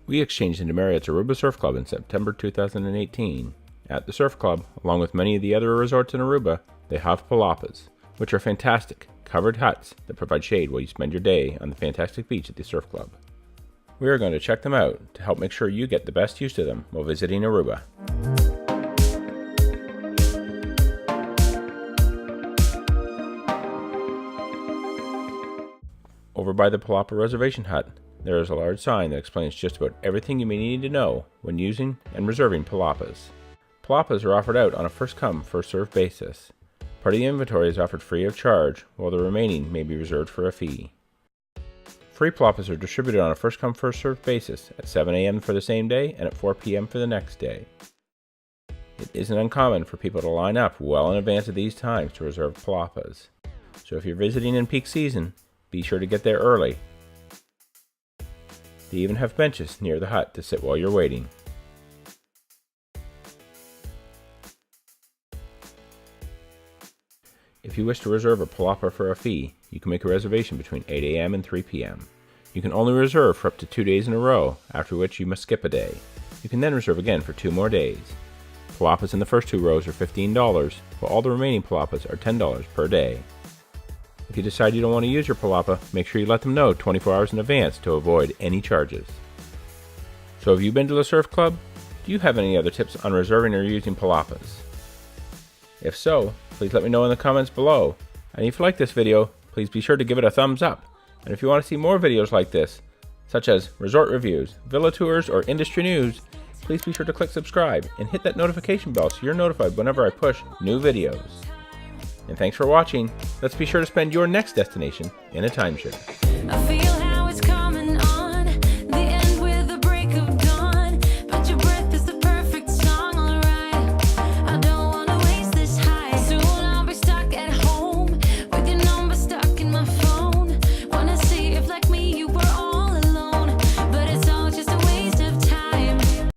We exchanged into Marriott's Aruba Surf Club in September 2018. At the surf club, along with many of the other resorts in Aruba, they have palapas, which are fantastic, covered huts that provide shade while you spend your day on the fantastic beach at the surf club. We are going to check them out to help make sure you get the best use of them while visiting Aruba. Over by the Palapa reservation hut, there is a large sign that explains just about everything you may need to know when using and reserving palapas. Palapas are offered out on a first-come, first-served basis. Part of the inventory is offered free of charge, while the remaining may be reserved for a fee. Free palapas are distributed on a first-come, first-served basis at 7 a.m. for the same day and at 4 p.m. for the next day. It isn't uncommon for people to line up well in advance of these times to reserve palapas. So if you're visiting in peak season, be sure to get there early. They even have benches near the hut to sit while you're waiting. If you wish to reserve a palapa for a fee, you can make a reservation between 8 a.m. and 3 p.m. You can only reserve for up to 2 days in a row, after which you must skip a day. You can then reserve again for 2 more days. Palapas in the first 2 rows are $15, while all the remaining palapas are $10 per day. If you decide you don't want to use your palapa, make sure you let them know 24 hours in advance to avoid any charges. So have you been to the surf club? Do you have any other tips on reserving or using palapas? If so, please let me know in the comments below. And if you like this video, please be sure to give it a thumbs up. And if you want to see more videos like this, such as resort reviews, villa tours, or industry news, please be sure to click subscribe and hit that notification bell so you're notified whenever I push new videos. And thanks for watching. Let's be sure to spend your next destination in a timeshare.